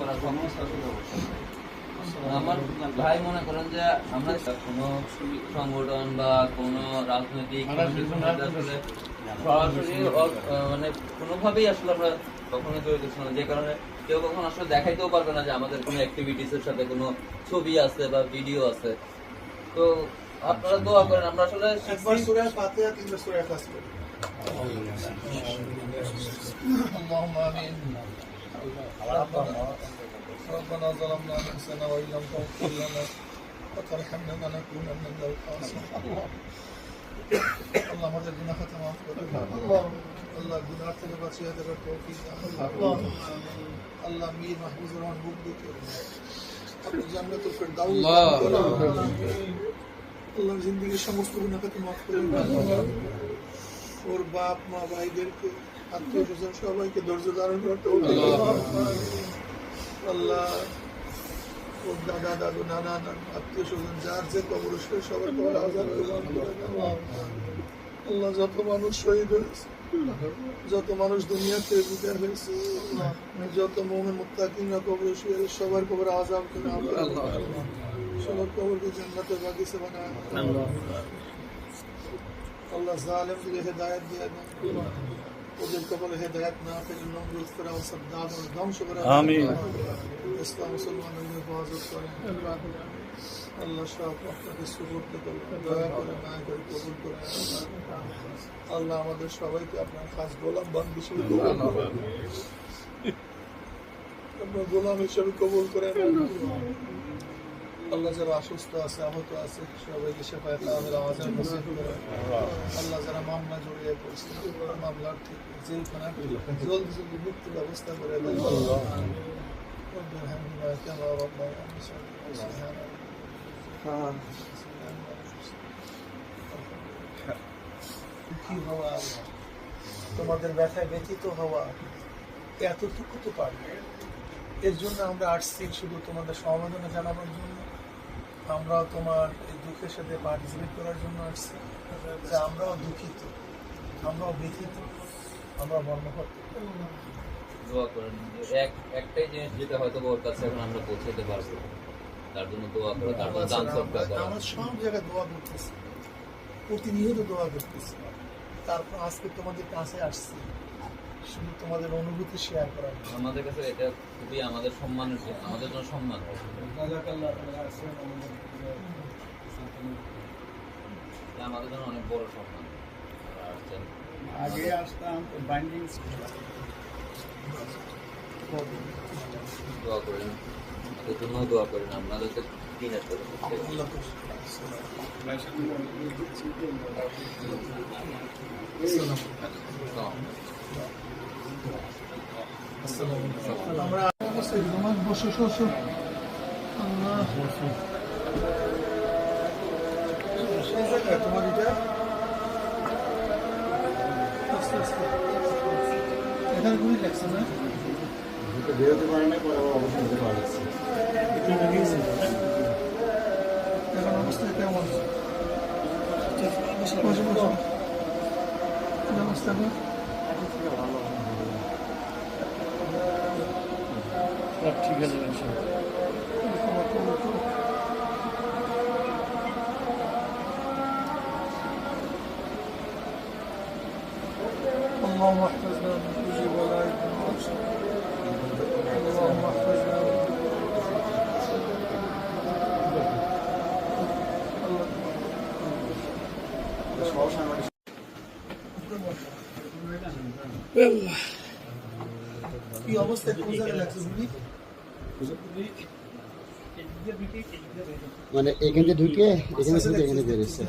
করার আমার ভাই মনে করেন যে আমরা কোনো সংগঠন বা কোনো রাজনৈতিক আসলে সরাসরি মানে কোনোভাবেই আসলে আমরা কখনো জড়িত ছিল না, যে কারণে কেউ কখনো আসলে দেখাইতেও পারবে না যে আমাদের কোনো অ্যাক্টিভিটিস এর সাথে কোনো ছবি আছে বা ভিডিও আছে। তো আপনারা দোয়া করেন, আমরা আসলে একবার সূরা ফাতিহা কিংবা সূরা ইখলাস করি। اللهم آمين. ربنا ظلمنا أنفسنا وإن لم تغفر لنا وترحمنا لنكونن من الخاسرين. আল্লাহ আমাদের গুনাহ খাতা মাফ করে দাও। আল্লাহ গুনাহ থেকে বাঁচিয়ে দেওয়ার তৌফিক দাও। আল্লাহ মীর মাহফুজুর রহমান বুকদুকে আপনি জান্নাতুল ফিরদাউস দান করুন। আল্লাহ জিন্দেগির সমস্ত গুনাহ খাতা মাফ করে দাও। ওর বাপ মা ভাইদেরকে আত্মীয় স্বজন সবাইকে ধৈর্য ধারণ করতে আল্লাহ, ওর দাদা দাদু নানা নানা আত্মীয় স্বজন যার যে কবর সবার কবর আজাদ আল্লাহ, যত মানুষ শহীদ হয়েছে, যত মানুষ দুনিয়াতে বিদায় হয়েছে, যত মুমিন মুত্তাকিনরা কবর শুয়ে সবার কবর আজাদ করে সবার কবরকে জান্নাতের বাগিচা বানায় আল্লাহ। জালেমদেরকে হেদায়েত দিয়ে দেন, ওদের কবলে হেদায়েত না পেলে নমরুদ ফিরআউন সাদ্দাত ধ্বংস করে আমিন। ইসলাম মুসলমানদের হেফাজত করেন আল্লাহ, সব আপনাকে সুবর্দ করেন, দয়া করে মায়া করে কবুল করেন আল্লাহ। আমাদের সবাইকে আপনার খাস গোলাম বান্দী হিসেবে কবুল করেন, আপনার গোলাম হিসেবে কবুল করেন আল্লাহ। যারা অসুস্থ আছে, আহত আছে, সবাইকে শেফায়ে তাআমিল আওয়াজে নসিব করেন আল্লাহ। যারা মামলা জড়িয়ে পড়ছে, মামলার ঠিক জেলখানা জলদি জলদি মুক্তির ব্যবস্থা করে দেন আল্লাহ। দুঃখী হওয়া, তোমাদের ব্যথায় ব্যথিত হওয়া, এতটুকু তো পারি। এর জন্য আমরা আসছি শুধু তোমাদের সমবেদনা জানাবার জন্য। আমরাও তোমার এই দুঃখের সাথে পার্টিসিপেট করার জন্য আসছি, যে আমরাও দুঃখিত, আমরাও ব্যথিত, আমরা মর্মাহত। দোয়া করেন, একটাই জিনিস যেটা হয়তো ওর কাছে এখন আমরা পৌঁছাতে পারবো, তার জন্য দোয়া করে, তার জন্য দান সদকা করা। আমরা সব জায়গায় দোয়া করতেছি, প্রতিনিয়ত দোয়া করতেছি। তারপর আজকে তোমাদের কাছে আসছি শুধু তোমাদের অনুভূতি শেয়ার করার। আমাদের কাছে এটা খুবই আমাদের সম্মানের, আমাদের জন্য সম্মান। আমাদের জন্য অনেক বড় সম্মান। আগে আসতাম বাইন্ডিং দোয়া করেন, আমাদের জন্য দোয়া করেন, আপনাদের তো দিন একটা আমরা বসে বসে তোমার এটা এখানে গুলি লাগছে না, বেরোতে পারে না, পরে অবশ্যই হতে পারছে। এখন অবস্থা কেমন? অবস্থা সব ঠিক আছে। اللهم احفظنا من كل بلاء اللهم احفظنا কি অবস্থায় কোন জায়গায় লাগছে বুঝলি? মানে এখান থেকে ঢুকে এখানে শুধু এখানে বেরোচ্ছে।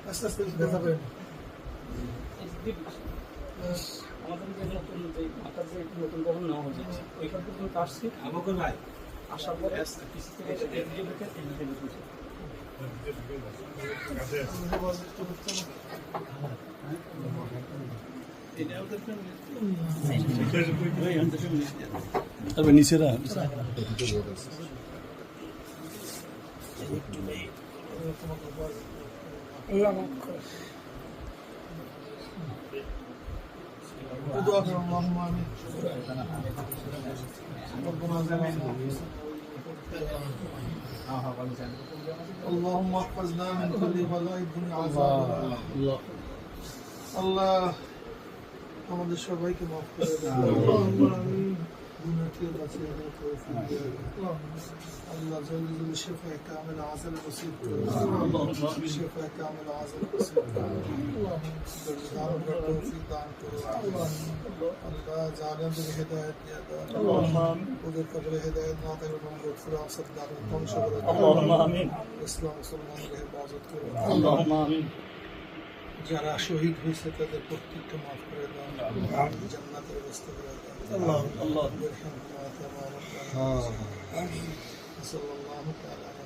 আস্তে আস্তে ব্যথা পেন। আমাদের যে নতুন যে মাথার যে নতুন ভবন নেওয়া হয়েছে ওইখান পর্যন্ত আসছি আসার পরে কিছু থেকে এদিকে ঢুকে এদিকে ঢুকেছে। তবে নিচেরা আল্লাহ মাফ করে। دعاء اللهم آمين ربنا ظلمنا اللهم احفظنا من كل بلاء الدنيا عذاب الآخرة আল্লাহ আমাদের সবাইকে মাফ করে দাও গুনাহকে বাঁচিয়ে দাও তৌফিক দিয়ে দাও আল্লাহ জলদি জলদি শিফায়ে কামিল আজল নসিব করো শিফায়ে কামিল আজল নসিব করো দান করো তৌফিক দান করো আল্লাহ জালিমদের হিদায়াত দিয়ে দাও ওদের কবরে হিদায়াত না থাকলে মাগফিরাত আসাদ দাও ধ্বংস করে দাও اللهم آمين ইসলাম মুসলমানদের হেফাজত করো اللهم آمين যারা শহীদ হয়েছে তাদের প্রত্যেককে মাফ করে দাও জান্নাতের ব্যবস্থা করে দাও الله الله برحمتك يا رب العالمين صلى الله تعالى على